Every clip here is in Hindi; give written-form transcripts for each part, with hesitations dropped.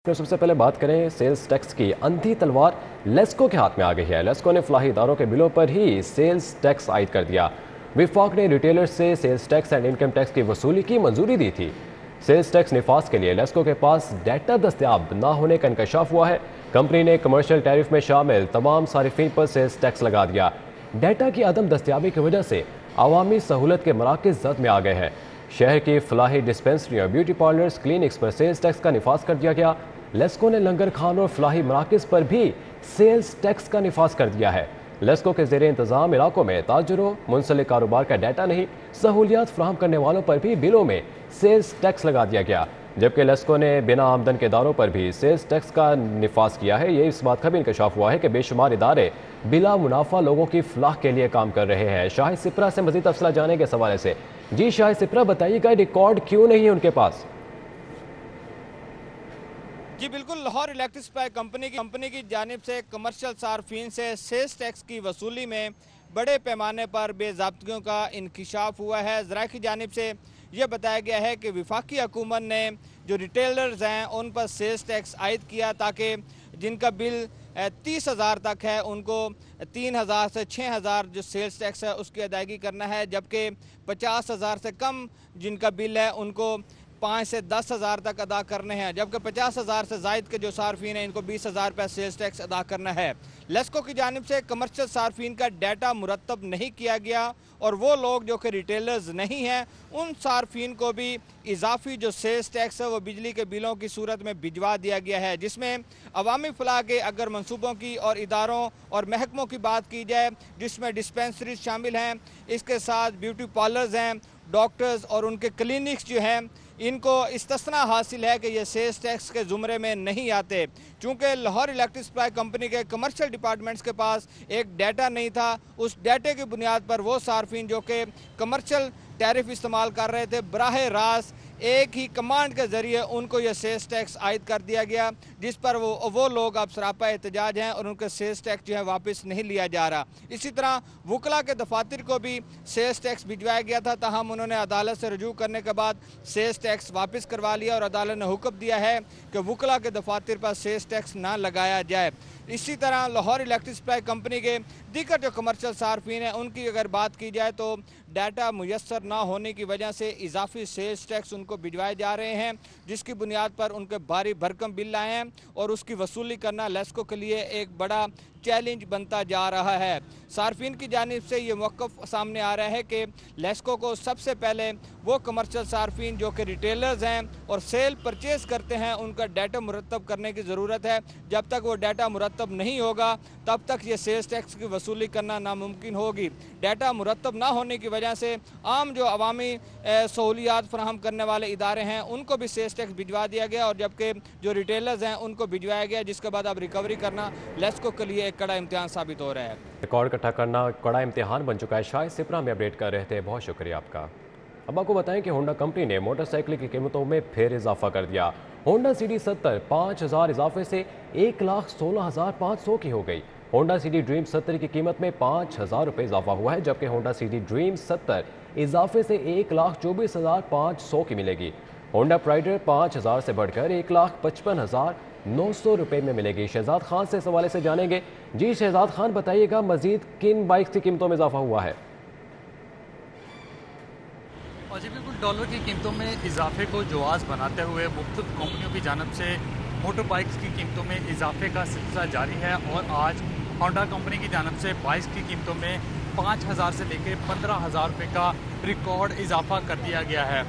फिर सबसे पहले बात करें सेल्स टैक्स की। अंधी तलवार लेस्को के हाथ में आ गई है। लेस्को ने फलाही इदारों के बिलों पर ही सेल्स टैक्स आयद कर दिया। विफाक ने रिटेलर्स से sales tax and income tax की वसूली की मंजूरी दी थी। सेल्स टैक्स निफाज के लिए लेस्को के पास डाटा दस्तियाब ना होने का इंकशाफ हुआ है। कंपनी ने कमर्शियल टैरिफ में शामिल तमाम सारिफिन पर सेल्स टैक्स लगा दिया। डाटा की अदम दस्तियाबी की वजह से अवामी सहूलत के मराकज़ जद में आ गए हैं। शहर की फलाही डिस्पेंसरी और ब्यूटी पार्लर्स क्लिनिक्स पर सेल्स टैक्स का निफाज कर दिया गया। लेस्को ने लंगर खान और फलाही मराकज़ पर भी सेल्स टैक्स का निफाज कर दिया है। लेस्को के ज़ेरे इंतज़ाम इलाकों में ताजरों मुंसलिक कारोबार का डाटा नहीं, सहूलियात फ्राहम करने वालों पर भी बिलों में सेल्स टैक्स लगा दिया गया। जबकि लेस्को ने बिना आमदन के इदारों पर भी सेल्स टैक्स का निफाज किया है। ये इस बात का भी इंकशाफ हुआ है कि बेशुमार इदारे बिला मुनाफा लोगों की फलाह के लिए काम कर रहे हैं। शाहिद सिप्रा से मजीद तफसला जानेंगे इस हवाले से। जी शाहिद सिप्रा, बताइएगा रिकॉर्ड क्यों नहीं है उनके पास? जी बिल्कुल, लाहौर इलेक्ट्रिक सप्लाई कंपनी की जानिब से कमर्शियल सार्फिन से सेल्स टैक्स की वसूली में बड़े पैमाने पर बेज़ाब्तियों का इंकशाफ हुआ है। ज़रा की जानिब से यह बताया गया है कि वफाकी हुकूमत ने जो रिटेलर्स हैं उन पर सेल्स टैक्स आयद किया ताकि जिनका बिल 30,000 तक है उनको 3,000 से 6,000 जो सेल्स टैक्स है उसकी अदायगी करना है, जबकि 50,000 से कम जिनका बिल है उनको 5 से 10,000 तक अदा करने हैं, जबकि 50,000 से जायद के जो सार्फिन हैं इनको 20,000 रुपये सेल्स टैक्स अदा करना है। लेस्को की जानिब से कमर्शियल सार्फिन का डाटा मुरतब नहीं किया गया और वो लोग जो कि रिटेलर्स नहीं हैं उन सार्फिन को भी इजाफी जो सेल्स टैक्स है वो बिजली के बिलों की सूरत में भिजवा दिया गया है, जिसमें अवामी फलाह के अगर मनसूबों की और इदारों और महकमों की बात की जाए जिसमें डिस्पेंसरीज शामिल हैं, इसके साथ ब्यूटी पार्लर्स हैं, डॉक्टर्स और उनके क्लिनिक्स जो हैं इनको इस्तिस्ना हासिल है कि ये सेल्स टैक्स के ज़ुमरे में नहीं आते। चूँकि लाहौर इलेक्ट्रिक सप्लाई कंपनी के कमर्शियल डिपार्टमेंट्स के पास एक डाटा नहीं था, उस डाटे की बुनियाद पर वो सार्फिन जो कि कमर्शियल टैरिफ इस्तेमाल कर रहे थे बराह रास्त एक ही कमांड के ज़रिए उनको ये सेल्स टैक्स आयद कर दिया गया, जिस पर वो लोग अब सरापा एहतजाज हैं और उनके सेल्स टैक्स जो है वापस नहीं लिया जा रहा। इसी तरह वकला के दफातर को भी सेल्स टैक्स भिजवाया गया था, ताहम उन्होंने अदालत से रजू करने के बाद सेल्स टैक्स वापस करवा लिया और अदालत ने हुक्म दिया है कि वकला के दफातर पर सेल्स टैक्स ना लगाया जाए। इसी तरह लाहौर इलेक्ट्रिक सप्लाई कंपनी के दीगर जो कमर्शियल सार्फिन हैं उनकी अगर बात की जाए तो डाटा मुयस्सर ना होने की वजह से इजाफी सेल्स टैक्स उनको भिजवाए जा रहे हैं, जिसकी बुनियाद पर उनके भारी भरकम बिल आए हैं और उसकी वसूली करना लेस्को के लिए एक बड़ा चैलेंज बनता जा रहा है। सार्फिन की जानिब से ये मौक़िफ़ सामने आ रहा है कि लेस्को को सबसे पहले वो कमर्शियल सार्फिन जो कि रिटेलर्स हैं और सेल परचेज़ करते हैं उनका डाटा मुरतब करने की ज़रूरत है। जब तक वो डाटा मुरतब नहीं होगा तब तक ये सेल्स टैक्स की वसूली करना नामुमकिन होगी। डाटा मुरतब ना होने की वजह से आम जो अवामी सहूलियात फराहम करने वाले इदारे हैं उनको भी सेल्स टैक्स भिजवा दिया गया और जबकि जो रिटेलर्स हैं उनको भिजवाया गया, जिसके बाद अब रिकवरी करना लेस्को के लिए एक कड़ा इम्तिहान साबित हो रहा है। रिकॉर्ड इकट्ठा करना कड़ा इम्तिहान बन चुका है। शाहिद सिप्रा में अपडेट कर रहे थे, बहुत शुक्रिया आपका। अब आपको बताएं कि होंडा कंपनी ने मोटरसाइकिल की कीमतों में फिर इजाफा कर दिया। होंडा CD70 5,000 इजाफे से 1,16,500 की हो गई। होंडा CD ड्रीम 70 की कीमत में 5,000 रुपये इजाफा हुआ है, जबकि होंडा CD ड्रीम 70 इजाफे से 1,24,500 की मिलेगी। होंडा प्राइडर 5,000 से बढ़कर 1,55,900 रुपये में मिलेगी। शहजाद खान से इस हवाले से जानेंगे। जी शहजाद खान, बताइएगा मजीद किन बाइक्स की कीमतों में इजाफा हुआ है? और जी बिल्कुल, डॉलर की कीमतों में इजाफे को जवाज़ बनाते हुए मुख्तलिफ कंपनियों की जानब से मोटर बाइक्स की कीमतों में इजाफे का सिलसिला जारी है और आज होंडा कंपनी की जानब से बाइक्स की कीमतों में 5,000 से लेकर 15,000 रुपये का रिकॉर्ड इजाफा कर दिया गया है।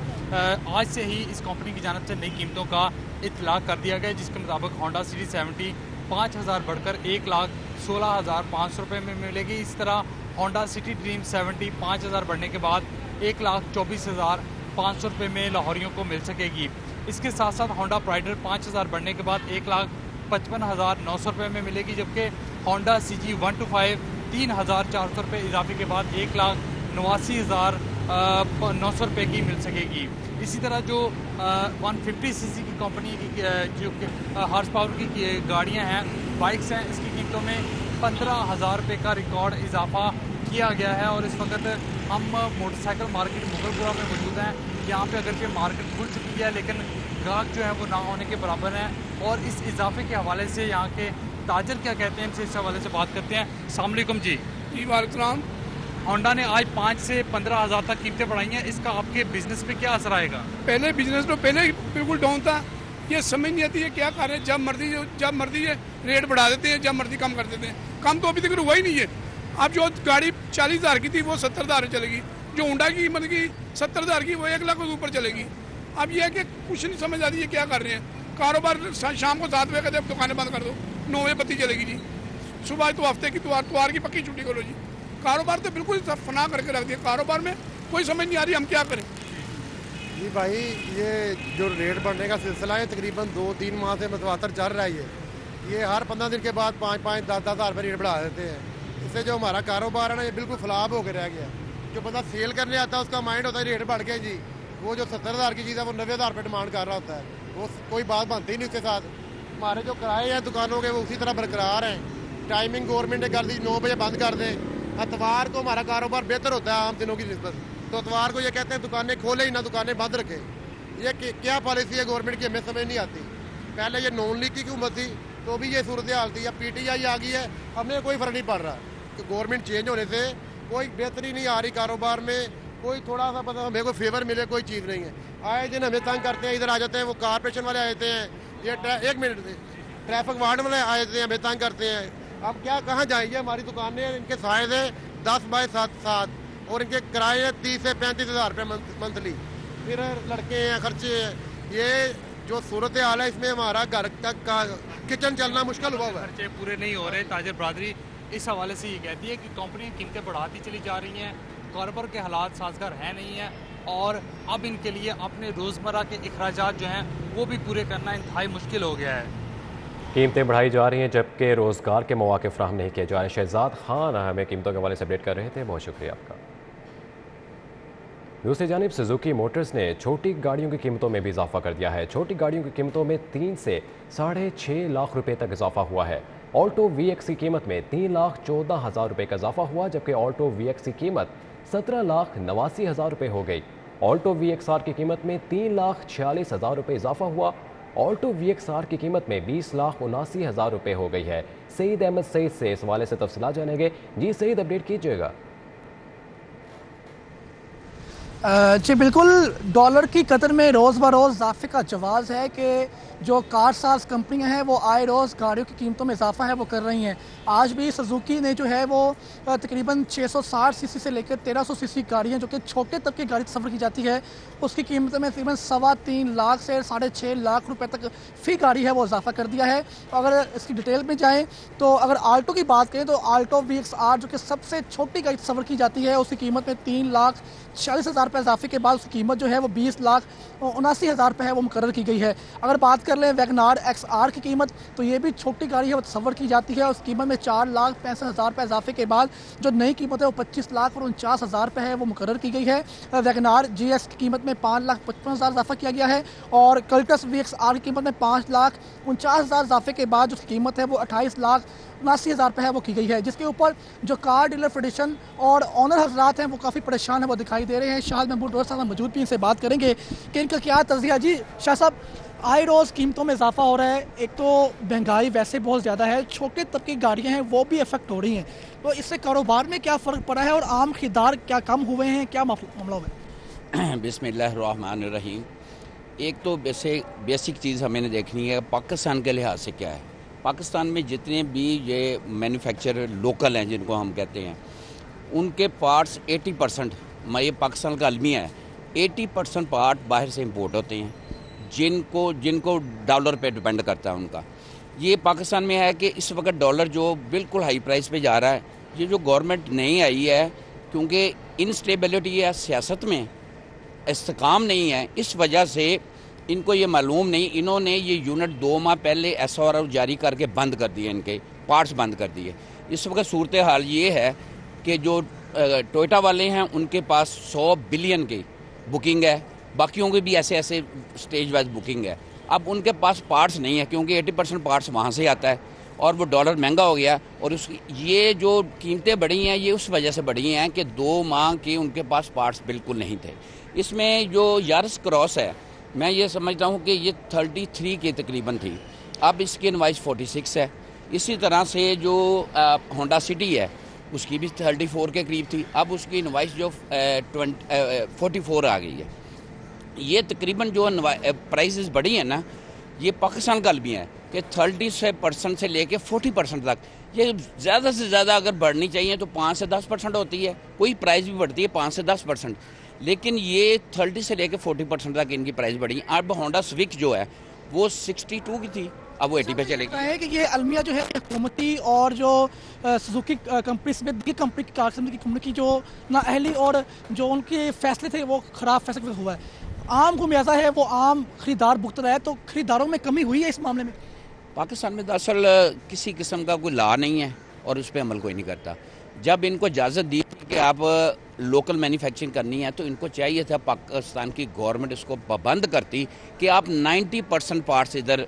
आज से ही इस कंपनी की जानब से नई कीमतों का इतलाक़ कर दिया गया, जिसके मुताबिक होंडा CD70 5,000 बढ़कर 1,16,500 रुपये में मिलेगी। इस तरह होंडा सिटी ड्रीम 70 5,000 बढ़ने के बाद 1,24,500 रुपये में लाहौरियों को मिल सकेगी। इसके साथ साथ होंडा प्राइडर 5,000 बढ़ने के बाद 1,55,900 रुपये में मिलेगी, जबकि होंडा CG 125 3,400 रुपये इजाफे के बाद 1,89,900 रुपये की मिल सकेगी। इसी तरह जो 150cc की कंपनी की जो हार्स पावर की गाड़ियाँ हैं, बाइक्स हैं, इसकी कीमतों में 15,000 रुपये का रिकॉर्ड इजाफा किया गया है। और इस वक्त हम मोटरसाइकिल मार्केट मुगलपुरा में मौजूद हैं। यहाँ पे अगरचे मार्केट खुल चुकी है लेकिन ग्राहक जो है वो ना होने के बराबर हैं। और इस इजाफे के हवाले से यहाँ के ताजर क्या कहते हैं, इनसे इस हवाले से बात करते हैं। अस्सलाम वालेकुम जी। जी वालेकुम। होंडा ने आज 5 से 15,000 तक कीमतें बढ़ाई हैं, इसका आपके बिजनेस पे क्या असर आएगा? पहले बिजनेस तो पहले ही बिल्कुल डाउन था, ये समझ नहीं आती है क्या कर रहे हैं। जब मर्जी है रेट बढ़ा देते हैं, जब मर्जी कम कर देते हैं। कम तो अभी तक हुआ ही नहीं है। अब जो गाड़ी 40,000 की थी वो 70,000 चलेगी, जो होंडा की कीमत की 70,000 की वो 1 लाख से ऊपर चलेगी। अब ये है कि कुछ नहीं समझ आती है क्या कर रहे हैं। कारोबार शाम को 7 बजे कहते दुकानें बंद कर दो, 9 बजे बत्ती चलेगी जी। सुबह तो हफ्ते की त्योहार की पक्की छुट्टी करो जी। कारोबार तो बिल्कुल फना करके रख दिया। कारोबार में कोई समझ नहीं आ रही हम क्या करें। जी भाई, ये जो रेट बढ़ने का सिलसिला है तकरीबन 2-3 माह से मतवातर चल रहा है। ये हर 15 दिन के बाद 5-5, 10-10 हज़ार रुपये रेट बढ़ा देते हैं। इससे जो हमारा कारोबार है ना, ये बिल्कुल फलाब होकर रह गया। जो बंदा सेल करने आता है उसका माइंड होता है रेट बढ़ गया जी, वो जो 70,000 की चीज़ है वो 90,000 रुपये डिमांड कर रहा होता है। वो कोई बात बनती नहीं उसके साथ। हमारे जो किराए हैं दुकानों के वो उसी तरह बरकरार हैं। टाइमिंग गवर्नमेंट ने कर दी, 9 बजे बंद कर दें। इतवार को हमारा कारोबार बेहतर होता है आम दिनों की निस्बत, तो इतवार को ये कहते हैं दुकानें खोले ही ना, दुकानें बंद रखें। ये क्या पॉलिसी है गवर्नमेंट की, हमें समझ नहीं आती। पहले ये नॉन लीग की हुकूमत थी तो भी ये सूरत हाल थी। अब PTI आ गई है, हमें कोई फ़र्क नहीं पड़ रहा। तो गवर्नमेंट चेंज होने से कोई बेहतरी नहीं आ रही कारोबार में। कोई थोड़ा सा पता हमें कोई फेवर मिले, कोई चीज़ नहीं है। आए दिन हमें तंग करते हैं, इधर आ जाते हैं। वो कारपोरेशन वाले आए थे, ये 1 मिनट ट्रैफिक वार्ड वाले आए थे, हमें तंग करते हैं। अब क्या कहाँ जाएंगे। हमारी दुकानें इनके साइज है 10 बाय 7 और इनके किराए हैं 30 से 35,000 रुपये मंथली। फिर लड़के हैं, खर्चे हैं। ये जो सूरत हाल है इसमें हमारा घर का किचन चलना मुश्किल हुआ है। खर्चे पूरे नहीं हो रहे। ताजर बरादरी इस हवाले से ये कहती है कि कंपनियां कीमतें बढ़ाती चली जा रही हैं, कारोबार के हालात साजगार है नहीं है और अब इनके लिए अपने रोज़मर्रा के अखराजात जो हैं वो भी पूरे करना इंतहाई मुश्किल हो गया है। कीमतें बढ़ाई जा रही हैं जबकि रोज़गार के मौके फराहम नहीं किए जा रहे हैं। शहजाद खान हमें कीमतों के हवाले से अपडेट कर रहे थे, बहुत शुक्रिया आपका। दूसरी जानिब सुजुकी मोटर्स ने छोटी गाड़ियों की कीमतों में भी इजाफा कर दिया है। छोटी गाड़ियों की कीमतों में 3 से 6.5 लाख रुपए तक इजाफा हुआ है। ऑल्टो VX की कीमत में 3,14,000 रुपये का इजाफा हुआ, जबकि ऑल्टो VX की कीमत 17,89,000 रुपये हो गई। ऑल्टो VXR की कीमत में 3,46,000 रुपये इजाफा हुआ। ऑल्टो VXR की कीमत में 20,79,000 रुपये हो गई है। सईद अहमद सईद से इस हवाले से तफसीलात जानेंगे। जी सईद, अपडेट कीजिएगा। जी बिल्कुल, डॉलर की कदर में रोज़ ब रोज़ इजाफे का जवाज़ है कि जो कार साज कंपनियां हैं वो आए रोज़ गाड़ियों की कीमतों में इजाफा है वो कर रही हैं। आज भी सुजुकी ने जो है वो तकरीबन 660 सीसी से लेकर 1300 सीसी गाड़ियाँ जो कि छोटे तब की गाड़ी सफ़र की जाती है उसकी कीमत में तकरीबन 3.25 लाख से 6.5 लाख रुपए तक फ़ी गाड़ी है वो इजाफा कर दिया है। अगर इसकी डिटेल में जाएँ तो अगर आल्टो की बात करें तो आल्टो VXR जो कि सबसे छोटी गाड़ी सफ़र की जाती है उसकी कीमत में 3,40,000 रुपये इजाफे के बाद उसकी कीमत जो है वो 20,79,000 रुपये है वो मुकर्रर की गई है। अगर बात कर लें वैगनार XR की कीमत तो ये भी छोटी गाड़ी है वो तस्वर की जाती है। उस कीमत में 4,65,000 रुपये इजाफे के बाद जो नई कीमत है वो 25,49,000 रुपये है वो मुकर्रर की गई है। वैगनार GS की कीमत में 5,55,000 इजाफा किया गया है और कल्टस VXR की कीमत में 5,49,000 इजाफे के बाद जो कीमत है वो 28,79,000 रुपये है वो की गई है। जिसके ऊपर जो कार डीलर फेडरेशन और ऑनर हजरात हैं वो काफ़ी परेशान है वो दिखाई दे रहे हैं। शाह महमूद रोज साहब मौजूद भी इनसे बात करेंगे कि इनका क्या तज़िया। जी शाह साहब, आए रोज़ कीमतों में इजाफा हो रहा है, एक तो महंगाई वैसे बहुत ज़्यादा है, छोटे तबके की गाड़ियाँ हैं वो भी अफेक्ट हो रही हैं, तो इससे कारोबार में क्या फ़र्क पड़ा है और आम खरीदार क्या कम हुए हैं, क्या मामला हुआ? बिस्मिल्लाहिर्रहमानिर्रहीम। एक तो बेसिक चीज़ हमें देखनी है पाकिस्तान के लिहाज से क्या है। पाकिस्तान में जितने भी ये मैन्युफैक्चर लोकल हैं जिनको हम कहते हैं उनके पार्ट्स 80%, ये पाकिस्तान का अलमिया है, 80% पार्ट बाहर से इंपोर्ट होते हैं जिनको डॉलर पे डिपेंड करता है उनका। ये पाकिस्तान में है कि इस वक्त डॉलर जो बिल्कुल हाई प्राइस पे जा रहा है, ये जो गवर्नमेंट नहीं आई है क्योंकि इनस्टेबिलिटी है सियासत में, इस्तेकाम नहीं है, इस वजह से इनको ये मालूम नहीं, इन्होंने ये यूनिट 2 माह पहले SOR जारी करके बंद कर दिए, इनके पार्ट्स बंद कर दिए। इस वक्त सूरत हाल ये है कि जो टोयोटा वाले हैं उनके पास 100 बिलियन की बुकिंग है, बाकियों की भी ऐसे स्टेज वाइज बुकिंग है। अब उनके पास पार्ट्स नहीं है क्योंकि 80% पार्ट्स वहाँ से आता है और वो डॉलर महंगा हो गया और ये जो कीमतें बढ़ी हैं ये उस वजह से बढ़ी हैं कि 2 माह के उनके पास पार्ट्स बिल्कुल नहीं थे। इसमें जो यारिस क्रॉस है मैं ये समझता हूँ कि ये 33 के तकरीबन थी, अब इसकी इनवाइस 46 है। इसी तरह से जो होंडा सिटी है उसकी भी 34 के करीब थी, अब उसकी इनवाइस जो 44 आ गई है। ये तकरीबन जो प्राइसेस बढ़ी हैं ना, ये पाकिस्तान का भी है कि 30% से लेके 40% तक। ये ज़्यादा से ज़्यादा अगर बढ़नी चाहिए तो 5 से 10% होती है, कोई प्राइस भी बढ़ती है 5 से 10%, लेकिन ये 30 से लेके 40% तक इनकी प्राइस बढ़ी। अब होंडा स्विफ्ट जो है वो 62 की थी, अब वो 80 पे चलेगी। है कि ये अलमिया जो है हुकूमती और जो सुजुकी कंपनी समेत दूसरी कंपनी की कार की कंपनी की जो नाअहली और जो उनके फैसले थे वो ख़राब फैसले हुआ है, आम गुमियाजा है वो आम खरीदार भुगत रहा है, तो खरीदारों में कमी हुई है इस मामले में? पाकिस्तान में दरअसल किसी किस्म का कोई लॉ नहीं है और उस पर अमल कोई नहीं करता। जब इनको इजाज़त दी थी कि आप लोकल मैन्युफैक्चरिंग करनी है तो इनको चाहिए था पाकिस्तान की गवर्नमेंट इसको पाबंद करती कि आप 90% पार्ट्स इधर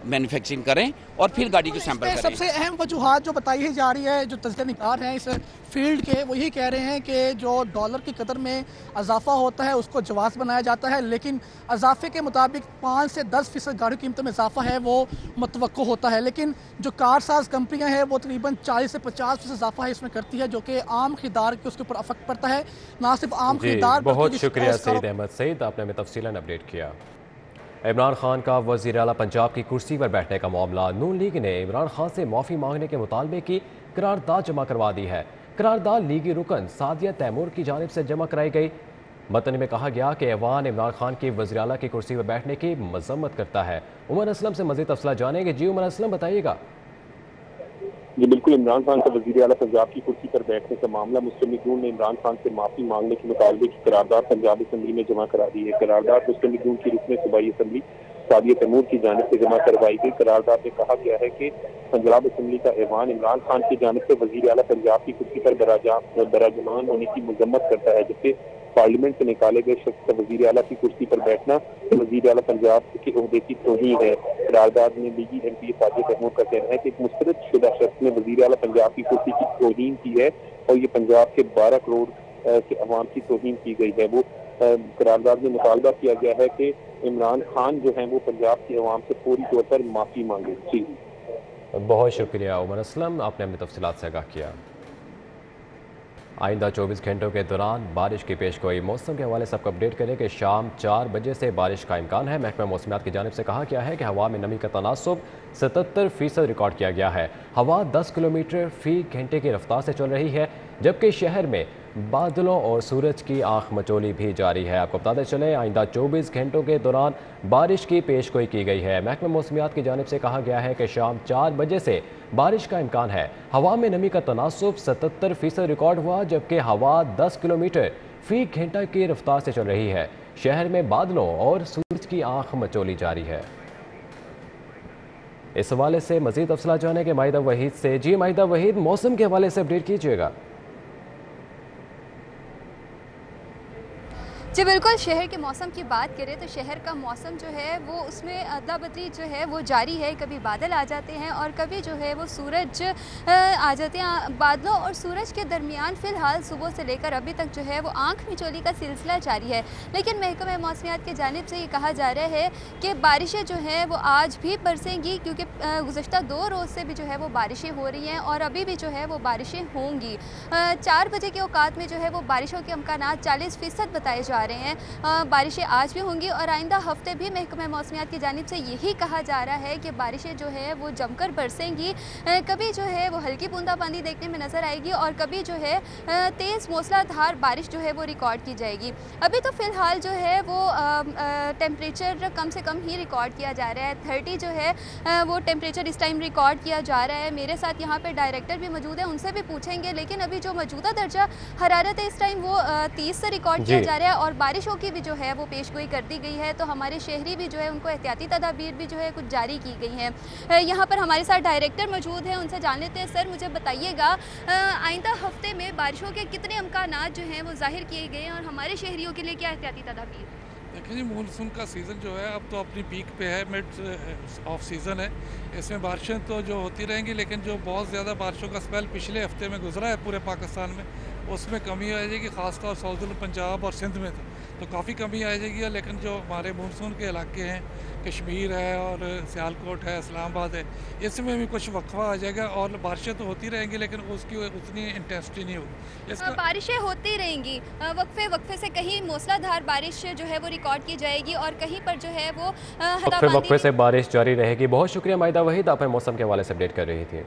मैन्युफैक्चरिंग करें और फिर गाड़ी के सैंपल करें। सबसे अहम वजूहात जो बताई जा रही है, जो तजज़िया निगार हैं इस फील्ड के, वो यही कह रहे हैं कि जो डॉलर की कदर में इजाफा होता है उसको जवाज़ बनाया जाता है, लेकिन इजाफे के मुताबिक 5 से 10% गाड़ी कीमतों में इजाफा है वो मुतवक्को होता है, लेकिन जो कार साज कंपनियाँ हैं वो तकरीबन 40 से 50% इजाफा है इसमें करती है, जो कि आम खरीदार के उसके ऊपर अफेक्ट पड़ता है। ना सिर्फ आम खरीदार, बहुत शुक्रिया सईद अहमद सईद, आपने हमें तफसीलन अपडेट किया। इमरान खान का वज़ीर आला पंजाब की कुर्सी पर बैठने का मामला, नून लीग ने इमरान खान से माफ़ी मांगने के मुतालबे की करारदाद जमा करवा दी है। करारदाद लीगी रुकन सादिया तैमूर की जानिब से जमा कराई गई। मतन में कहा गया कि ऐवान इमरान खान की वज़ीर आला की कुर्सी पर बैठने की मजम्मत करता है। उमर असलम से मज़ीद तफसीलात जानेंगे। जी उमर असलम, बताइएगा। जी बिल्कुल, इमरान खान का वज़ीर आला पंजाब की कुर्सी पर बैठने का मामला, मुस्लिम लीग नून ने इमरान खान से माफ़ी मांगने के मुतालबे की करारदाद पंजाब असम्बली में जमा करा दी है। करारदाद मुस्लिम लीग नून की रुकन सूबाई असम्बली सादिया तैमूर की जानिब से जमा करवाई गई। करारदाद में कहा गया है कि पंजाब असम्बली का ऐवान इमरान खान की जानिब से वज़ीर आला पंजाब की कुर्सी पर बराजमान होने की मजम्मत करता है, जबकि पार्लियामेंट से निकाले गए शख्स का वज़ीर आला की कुर्सी पर बैठना वज़ीर आला पंजाब के ओहदे की तौहीन है। करारदाद में लीगी MP सादिया तैमूर का कहना है कि एक मुस्तरद शुदा शख्स ने वज़ीर आला पंजाब की कुर्सी की तौहीन की है और ये पंजाब के 12 करोड़ के अवाम की तौहीन की गई है। वो करारदाद में मुतालबा किया गया है कि इमरान खान जो है वो पंजाब के अवाम से पूरी तौर पर माफ़ी मांगे। जी बहुत शुक्रिया उमर असलम, आपने हमें तफसीलात से आगाह किया। आइंदा 24 घंटों के दौरान बारिश की पेशगोई, मौसम के हवाले से आपको अपडेट करें कि शाम 4 बजे से बारिश का इम्कान है। महकमा मौसमियात की जानिब से कहा गया है कि हवा में नमी का तनासुब 77% रिकॉर्ड किया गया है। हवा 10 किलोमीटर फी घंटे की रफ्तार से चल रही है, जबकि शहर में बादलों और सूरज की आंख मचोली भी जारी है। आपको बताते चले आइंदा 24 घंटों के दौरान बारिश की पेशगोई की गई है। महकमा मौसमियात की जानिब से कहा गया है कि शाम 4 बजे से बारिश का इम्कान है। हवा में नमी का तनासुब 77% रिकॉर्ड हुआ, जबकि हवा 10 किलोमीटर फी घंटा की रफ्तार से चल रही है। शहर में बादलों और सूरज की आंख मचोली जारी है। इस हवाले से मजीद तफसीलात जाने के माहिदा वहीद से। जी माहिदा वहीद, मौसम के हवाले से अपडेट कीजिएगा। जी बिल्कुल, शहर के मौसम की बात करें तो शहर का मौसम जो है वो उसमें अदला बदली जो है वो जारी है। कभी बादल आ जाते हैं और कभी जो है वो सूरज आ जाते हैं। बादलों और सूरज के दरमियान फ़िलहाल सुबह से लेकर अभी तक जो है वो आंख मिचोली का सिलसिला जारी है, लेकिन महकमा मौसमियात की जानिब से ये कहा जा रहा है कि बारिशें जो हैं वो आज भी बरसेंगी, क्योंकि गुज़श्ता 2 रोज़ से भी जो है वो बारिशें हो रही हैं और अभी भी जो है वो बारिशें होंगी। 4 बजे के औकात में जो है वो बारिशों के इम्कानात 40% बताए जा रहे हैं। बारिशें आज भी होंगी और आइंदा हफ्ते भी महकमा मौसमियात की जानिब से यही कहा जा रहा है कि बारिशें जो है वो जमकर बरसेंगी। कभी जो है वो हल्की बूंदाबांदी देखने में नज़र आएगी और कभी जो है तेज़ मूसलाधार बारिश जो है वो रिकॉर्ड की जाएगी। अभी तो फ़िलहाल जो है वो टेम्परेचर कम से कम ही रिकॉर्ड किया जा रहा है। 30 जो है वो टेम्परेचर इस टाइम रिकॉर्ड किया जा रहा है। मेरे साथ यहाँ पर डायरेक्टर भी मौजूद है, उनसे भी पूछेंगे, लेकिन अभी जो मौजूदा दर्जा हरारत है इस टाइम वो 30 से रिकॉर्ड किया जा रहा है और बारिशों की भी जो है वो पेशगोई कर दी गई है। तो हमारे शहरी भी जो है उनको एहतियाती तदाबीर भी जो है कुछ जारी की गई हैं। यहाँ पर हमारे साथ डायरेक्टर मौजूद हैं, उनसे जान लेते हैं। सर मुझे बताइएगा, आइंदा हफ्ते में बारिशों के कितने इम्कानात जो हैं वो जाहिर किए गए हैं और हमारे शहरियों के लिए क्या एहतियाती तदाबीर? देखिए जी, मानसून का सीज़न जो है अब तो अपनी पीक पे है, मिड ऑफ सीज़न है। इसमें बारिशें तो जो होती रहेंगी, लेकिन जो बहुत ज़्यादा बारिशों का स्पेल पिछले हफ्ते में गुजरा है पूरे पाकिस्तान में, उसमें कमी आ जाएगी, ख़ासतौर साउदर्न पंजाब और सिंध में। तो काफ़ी कमी आ जाएगी। लेकिन जो हमारे मानसून के इलाके हैं, कश्मीर है और सियालकोट है, इस्लामाबाद है, इसमें भी कुछ वक्फा आ जाएगा और बारिशें तो होती रहेंगी लेकिन उसकी उतनी इंटेंसिटी नहीं होगी। बारिशें होती रहेंगी, वक्फे से कहीं मूसलाधार बारिश जो है वो रिकॉर्ड की जाएगी और कहीं पर जो है वो वक्फे से बारिश जारी रहेगी। बहुत शुक्रिया माहिदा वहीद, आप मौसम के हवाले से अपडेट कर रही थी।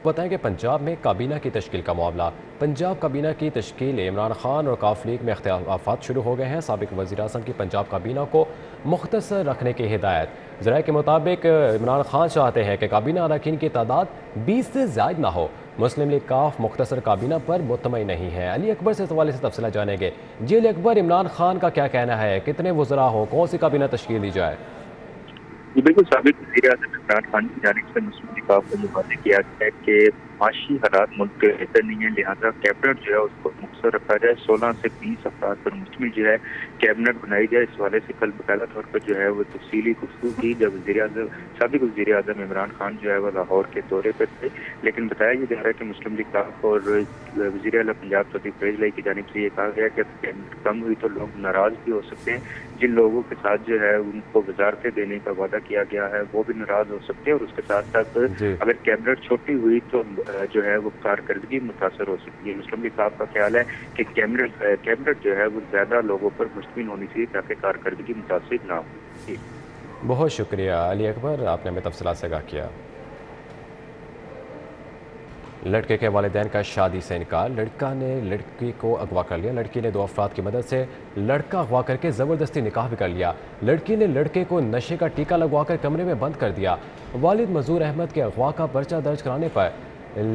बताएं कि पंजाब में काबीना की तश्कील का मामला। पंजाब काबीना की तश्कील इमरान खान और काफ लीग में इख्तिलाफात शुरू हो गए हैं। साबिक वज़ीर आज़म की पंजाब काबीना को मुख्तसर रखने की हिदायत। ज़राए के मुताबिक इमरान खान चाहते हैं कि काबीना अरकान की तादाद 20 से ज़ायद ना हो। मुस्लिम लीग काफ मुख्तसर काबीना पर मुतमईन नहीं है। अली अकबर से इस हवाले से तफसील जानेंगे। जी अली अकबर, इमरान खान का क्या कहना है, कितने वज़रा हो, कौन सी काबीना तश्कील दी जाए? बिल्कुल, साबिक वज़ीर आज़म इमरान खान की जानिब से मुस्लिम लीग काफ को मुखातिब किया गया है कि माशी हालात मुल्क के बेहतर नहीं है, लिहाजा कैबिनेट जो है उसको मुख्तर रखा जाए। 16 से 20 अफराद पर मुश्तमिल जो है कैबिनेट बनाई जाए। इस हवाले से कल बकायदा तौर पर जो है वो तफसीली गुफ्तगू की जब साबिक वज़ीर आज़म इमरान खान जो है वो लाहौर के दौरे पर थे। लेकिन बताया जा रहा है कि मुस्लिम लीग काफ और वज़ीर आला पंजाब चौधरी फैज़ लाई की जानिब से ये कहा गया कि कैबिनेट कम हुई तो लोग नाराज भी हो सकते हैं। जिन लोगों के साथ जो है उनको वजारतें देने का वादा किया गया है वो भी नाराज हो सकते हैं और उसके साथ साथ अगर कैबिनेट छोटी हुई तो जो है वो कारकर्दगी मुतासर हो सकती है। मुस्लिम लीग का ख्याल है कि कैबिनेट जो है वो ज्यादा लोगों पर मुश्तमिल होनी चाहिए ताकि कारकर्दगी मुतासर ना हो। बहुत शुक्रिया अली अकबर, आपने हमें तफसीलात से आगाह किया। लड़के के वालिदैन का शादी से इनकार। लड़का ने लड़की को अगवा कर लिया। लड़की ने 2 अफराद की मदद से लड़का अगवा करके ज़बरदस्ती निकाह भी कर लिया। लड़की ने लड़के को नशे का टीका लगवाकर कमरे में बंद कर दिया। वालिद मंजूर अहमद के अगवा का पर्चा दर्ज कराने पर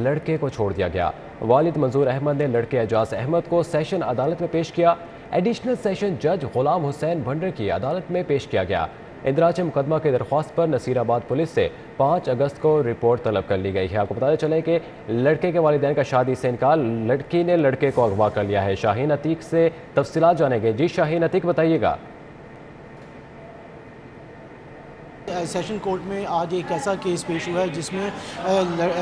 लड़के को छोड़ दिया गया। वालिद मंजूर अहमद ने लड़के एजाज अहमद को सेशन अदालत में पेश किया। एडिशनल सेशन जज गुलाम हुसैन भंडर की अदालत में पेश किया गया। इंदराज मुकदमा की दरख्वास्त पर नसीराबाद पुलिस से 5 अगस्त को रिपोर्ट तलब कर ली गई है। आपको बताया चले कि लड़के के वालिदैन का शादी से इनकार। लड़की ने लड़के को अगवा कर लिया है। शाहीन अतीक से तफसीलात जानेंगे। जी शाहीन अतीक, बताइएगा। सेशन कोर्ट में आज एक ऐसा केस पेश हुआ है जिसमें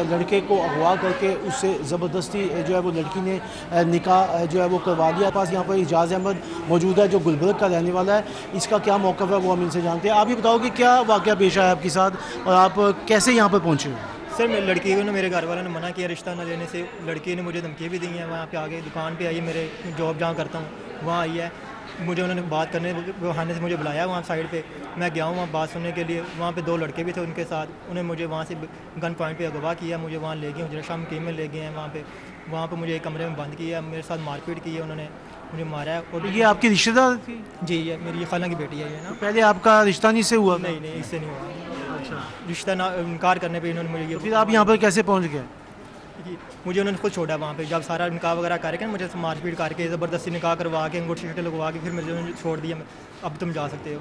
लड़के को अगवा करके उससे ज़बरदस्ती जो है वो लड़की ने निकाह जो है वो करवा दिया। पास यहाँ पर एजाज अहमद मौजूद है जो गुलबर्ग का रहने वाला है। इसका क्या मौक़िफ़ है वो हम इनसे जानते हैं। आप ये बताओ कि क्या वाक़या पेश आया आपके साथ और आप कैसे यहाँ पर पहुँचे? सर, मैं लड़की को ना मेरे घर वालों ने मना किया रिश्ता न लेने से। लड़की ने मुझे धमकी भी दी है। वहाँ पे आगे दुकान पे आई है, मेरे जॉब जहाँ करता हूँ वहाँ आई है। मुझे उन्होंने बात करने बहाने से मुझे बुलाया वहाँ साइड पे। मैं गया हूँ वहाँ बात सुनने के लिए। वहाँ पे 2 लड़के भी थे उनके साथ। उन्हें मुझे वहाँ से गन पॉइंट पे अगवा किया। मुझे वहाँ ले गए, मुझे शाम की में ले गए हैं। वहाँ पे मुझे एक कमरे में बंद किया, मेरे साथ मारपीट की है, उन्होंने मुझे मारा है। और ये आपकी रिश्तेदार थी? जी, ये मेरी खाला की बेटी है ये ना। पहले आपका रिश्ता नहीं से हुआ? नहीं, इससे नहीं हुआ। अच्छा, रिश्ता ना इनकार करने पर इन्होंने मुझे। फिर आप यहाँ पर कैसे पहुँच गए? मुझे उन्होंने खुद छोड़ा वहाँ पे। जब सारा निकाह वगैरह करके मुझे मारपीट करके ज़बरदस्ती निकाह करवा के अंगूठी शूठी लगवा के फिर मुझे छोड़ दिया। अब तुम जा सकते हो।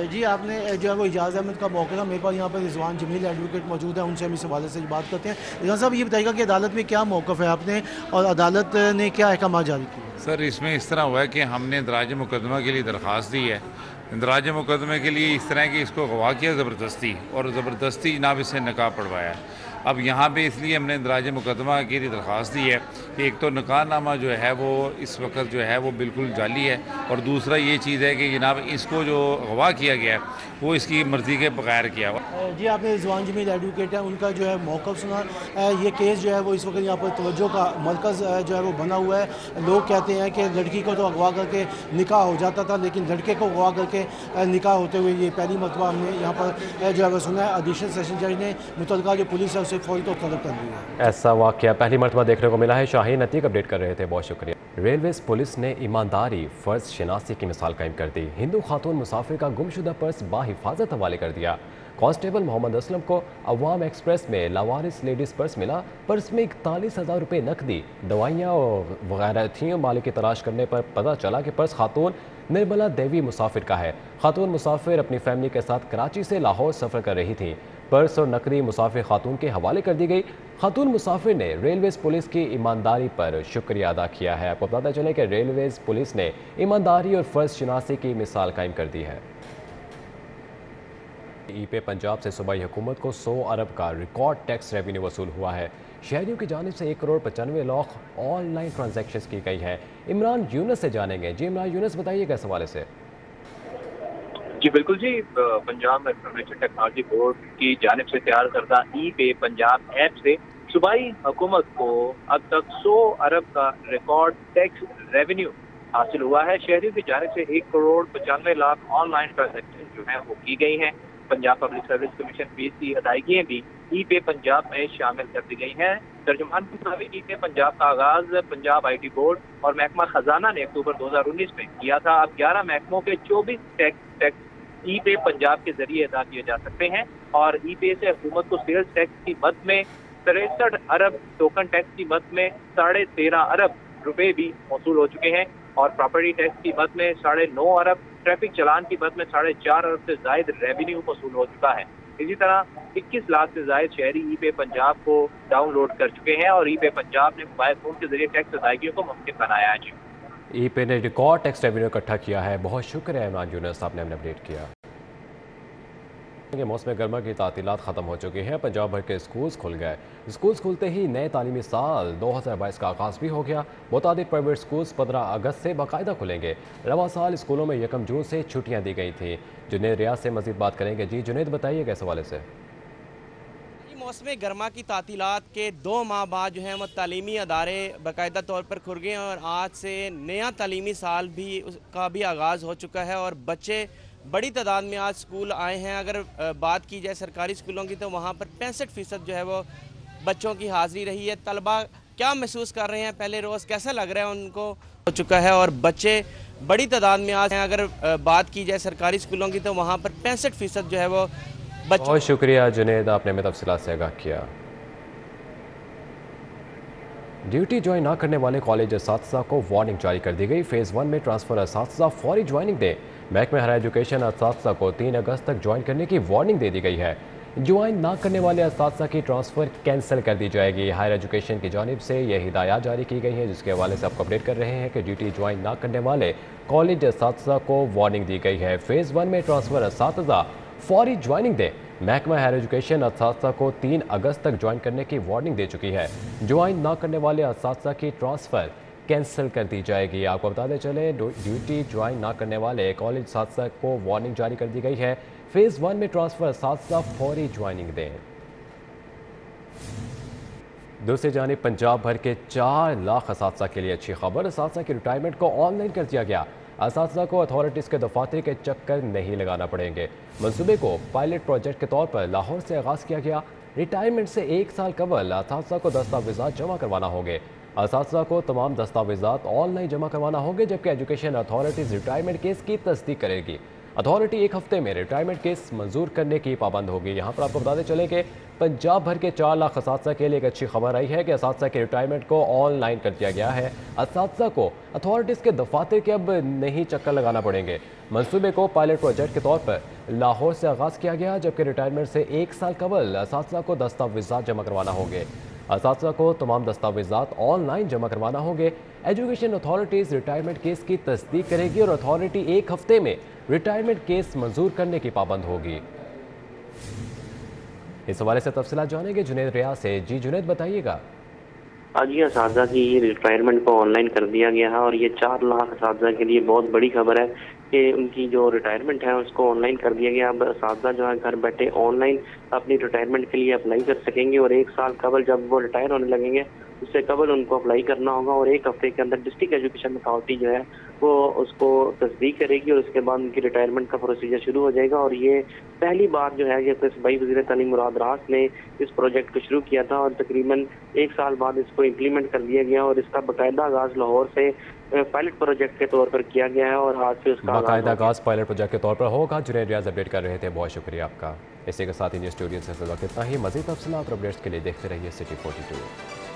जी, आपने जो है वो एजाज अहमद का मौका था। मेरे पास यहाँ पर रिजवान जमील एडवोकेट मौजूद है, उनसे हम इस हवाले से बात करते हैं। रिजवान साहब, ये बताइएगा कि अदालत में क्या मौक़िफ़ है आपने और अदालत ने क्या अहकाम जारी किए? सर, इसमें इस तरह हुआ है कि हमने इंदराज मुकदमा के लिए दरख्वास्त दी है। इंदराज मुकदमे के लिए इस तरह कि इसको अगवा किया ज़बरदस्ती और ज़बरदस्ती जनाब इससे निकाह पढ़वाया। अब यहाँ पे इसलिए हमने इंदराज मुकदमा के लिए दरख्वास्त दी है कि एक तो निकाहनामा जो है वो इस वक्त जो है वो बिल्कुल जाली है और दूसरा ये चीज़ है कि जनाब इसको जो अगवा किया गया है वो इसकी मर्ज़ी के बगैर किया हुआ। जी, आपने रिजवान जमील एडवोकेट है, उनका जो है मौक़िफ़ सुना। ये केस जो है वो इस वक्त यहाँ पर तवज्जो का मरकज़ जो है वो बना हुआ है। लोग कहते हैं कि लड़की को तो अगवा करके निकाह हो जाता था लेकिन लड़के को अगवा करके निकाह होते हुए ये पहली मरतबा हमने यहाँ पर जो है वो सुना है। एडिशनल सेशन जज ने मुतल्लिका जो पुलिस है उसे फौरी तौर तलब कर लिया। ऐसा वाक़या पहली मरतबा देखने को मिला है। शाहीन अतीक अपडेट कर रहे थे, बहुत शुक्रिया। रेलवेज पुलिस ने ईमानदारी फ़र्ज शनासी की मिसाल कायम कर दी। हिंदू खातून मुसाफिर का गुमशुदा पर्स बाहिफाजत हवाले कर दिया। कांस्टेबल मोहम्मद असलम को अवाम एक्सप्रेस में लावारिस लेडीज़ पर्स मिला। पर्स में 41,000 रुपये नकदी, दवाइयाँ और वगैरह थी। मालिक की तलाश करने पर पता चला कि पर्स खातून निर्मला देवी मुसाफिर का है। खातून मुसाफिर अपनी फैमिली के साथ कराची से लाहौर सफ़र कर रही थी। पर्स और नकदी मुसाफिर खातून के हवाले कर दी गई। खातून मुसाफिर ने रेलवेज पुलिस की ईमानदारी पर शुक्रिया अदा किया है। आपको पता चले कि रेलवेज पुलिस ने ईमानदारी और फ़र्ज शनासी की मिसाल कायम कर दी है। ई पे पंजाब से सूबाई हुकूमत को 100 अरब का रिकॉर्ड टैक्स रेवेन्यू वसूल हुआ है। शहरियों की जानिब से 1,95,00,000 ऑनलाइन ट्रांजैक्शंस की गई है। इमरान यूनुस से जानेंगे। जी इमरान यूनुस, बताइएगा इस हवाले से। जी बिल्कुल जी, पंजाब इंफॉर्मेशन टेक्नोलॉजी बोर्ड की जानिब से तैयार करदा ई पे पंजाब ऐप से सूबाई हुकूमत को अब तक 100 अरब का रिकॉर्ड टैक्स रेवेन्यू हासिल हुआ है। शहरियों की जानिब से 1,95,00,000 ऑनलाइन ट्रांजैक्शन जो है वो की गई हैं। Punjab public service commission fees की अदायगियाँ भी ई पे पंजाब में शामिल कर दी गई हैं। तर्जुमान के मुताबिक ई पे पंजाब का आगाज पंजाब IT बोर्ड और महकमा खजाना ने अक्टूबर 2019 में किया था। अब 11 महकमों के 24 टैक्स ई पे पंजाब के जरिए अदा किए जा सकते हैं और ई पे से हुकूमत को सेल्स टैक्स की मद में 63 अरब, टोकन टैक्स की मद में 13.5 अरब रुपए भी वसूल हो चुके हैं और प्रॉपर्टी टैक्स की मद में 9.5 अरब, ट्रैफिक चलान की मद में 4.5 अरब से जायद रेवेन्यू वसूल हो चुका है। इसी तरह 21 लाख से जायद शहरी ई पे पंजाब को डाउनलोड कर चुके हैं और ई पे पंजाब ने मोबाइल फोन के जरिए टैक्स अदायगियों को मुमकिन बनाया है। जी ई पे ने रिकॉर्ड टैक्स रेवेन्यू इकट्ठा किया है। बहुत शुक्रिया इमरान यूनुस, आपने हमें अपडेट किया। मौसम गर्मा की तातीलात ख़त्म हो चुकी हैं। पंजाब भर के स्कूल्स खुल गए। स्कूल्स खुलते ही नए तालीमी साल 2022 का आगाज़ भी हो गया। मुतादिद प्राइवेट स्कूल्स 15 अगस्त से बाकायदा खुलेंगे। रवा साल स्कूलों में 1 जून से छुट्टियां दी गई थी। जुनेद रियाज से मजीद बात करेंगे। जी जुनेद, बताइएगा इस हवाले से। मौसम गर्मा की तातीलात के 2 माह बाद जो है वो तालीमी अदारे बाकायदा तौर पर खुल गए और आज से नया तालीमी साल का भी आगाज़ हो चुका है और बच्चे बड़ी तादाद में आज स्कूल आए हैं। अगर बात की जाए सरकारी स्कूलों की तो वहाँ पर 65% जो है वो बच्चों की हाज़िरी रही है। तलबा क्या महसूस कर रहे हैं, पहले रोज़ कैसा लग रहा है उनको हो चुका है और बच्चे बड़ी तादाद में आज हैं। अगर बात की जाए सरकारी स्कूलों की तो वहाँ पर 65% जो है वो बच्चे। बहुत शुक्रिया जुनेद, आपने हमें तफसीलात से आगाह किया। ड्यूटी ज्वाइन ना करने वाले कॉलेज असातिज़ा को वार्निंग जारी कर दी गई। फेज़ 1 में ट्रांसफ़र असातिज़ा फौरी ज्वाइनिंग दें। महकमे हायर एजुकेशन असातिज़ा को 3 अगस्त तक ज्वाइन करने की वार्निंग दे दी गई है। ज्वाइन ना करने वाले असातिज़ा की ट्रांसफ़र कैंसिल कर दी जाएगी। हायर एजुकेशन की जानिब से यह हिदायत जारी की गई है, जिसके हवाले से आपको अपडेट कर रहे हैं कि ड्यूटी ज्वाइन ना करने वाले कॉलेज असातिज़ा को वार्निंग दी गई है। फेज़ 1 में ट्रांसफ़र असातिज़ा फौरी ज्वाइनिंग दें। महकमा हायर एजुकेशन असातिज़ा को 3 अगस्त तक ज्वाइन करने की वार्निंग दे चुकी है। ज्वाइन ना करने वाले असातिज़ा की ट्रांसफ़र कैंसिल कर दी जाएगी। आपको बताते चले ड्यूटी ज्वाइन ना करने वाले कॉलेज असातिज़ा को वार्निंग जारी कर दी गई है। फेज़ 1 में ट्रांसफ़र असातिज़ा फौरी ज्वाइनिंग दें। दूसरी जानिब पंजाब भर के 4 लाख असातिज़ा के लिए अच्छी खबर। असातिज़ा की रिटायरमेंट को ऑनलाइन कर दिया गया। असातिज़ा को अथॉरिटीज़ के दफातर के चक्कर नहीं लगाना पड़ेंगे। मंसूबे को पायलट प्रोजेक्ट के तौर पर लाहौर से आगाज़ किया गया। रिटायरमेंट से 1 साल कबल असातिज़ा को दस्तावेज़ात जमा करवाना होंगे। असातिज़ा को तमाम दस्तावेज़ात ऑनलाइन जमा करवाना होंगे, जबकि एजुकेशन अथॉरिटीज़ रिटायरमेंट केस की तस्दीक करेगी। अथॉरिटी 1 हफ्ते में रिटायरमेंट केस मंजूर करने की पाबंद होगी। यहाँ पर आपको बताते चले कि पंजाब भर के 4 लाख असातिज़ा के लिए एक अच्छी खबर आई है कि असातिज़ा के रिटायरमेंट को ऑनलाइन कर दिया गया है। असातिज़ा को अथॉरिटीज़ के दफातर के अब नहीं चक्कर लगाना पड़ेंगे। मंसूबे को पायलट प्रोजेक्ट के तौर पर लाहौर से आगाज़ किया गया, जबकि रिटायरमेंट से 1 साल कबल असातिज़ा को दस्तावेज़ात जमा करवाना होंगे। असातिज़ा को तमाम दस्तावेज़ात ऑनलाइन जमा करवाना होंगे। एजुकेशन अथॉरिटीज़ रिटायरमेंट केस की तस्दीक करेगी और अथॉरिटी 1 हफ्ते में रिटायरमेंट केस मंजूर करने की पाबंद होगी। इस हवाले से तफसीलात जानेंगे जुनेद रियाज से। जी जुनेद, बताइएगा। आज ये असातिज़ा की रिटायरमेंट को ऑनलाइन कर दिया गया है और ये 4 लाख असातिज़ा के लिए बहुत बड़ी खबर है कि उनकी जो रिटायरमेंट है उसको ऑनलाइन कर दिया गया। अब असातिज़ा जो है घर बैठे ऑनलाइन अपनी रिटायरमेंट के लिए अप्लाई कर सकेंगे और 1 साल कबल जब वो रिटायर होने लगेंगे उससे कबल उनको अप्लाई करना होगा और 1 हफ्ते के अंदर डिस्ट्रिक्ट एजुकेशन अथॉरिटी जो है वो उसको तस्दीक करेगी और उसके बाद उनकी रिटायरमेंट का प्रोसीजर शुरू हो जाएगा। और ये पहली बार जो है ये सूबाई वज़ीर तालीम मुराद रास ने इस प्रोजेक्ट को शुरू किया था और तकरीबन 1 साल बाद इसको इम्प्लीमेंट कर दिया गया और इसका बाकायदा आगाज़ लाहौर से पायलट प्रोजेक्ट के तौर पर किया गया है और आज से उसका बाकायदा आगाज़ पायलट प्रोजेक्ट के तौर पर होगा। जुनेद रियाज अपडेट कर रहे थे, बहुत शुक्रिया आपका। इसी के साथ ही न्यूज़ स्टूडियो से फिलहाल इतना ही। मज़ीद तफसीलात और अपडेट्स के लिए देखते रहिए सिटी 42।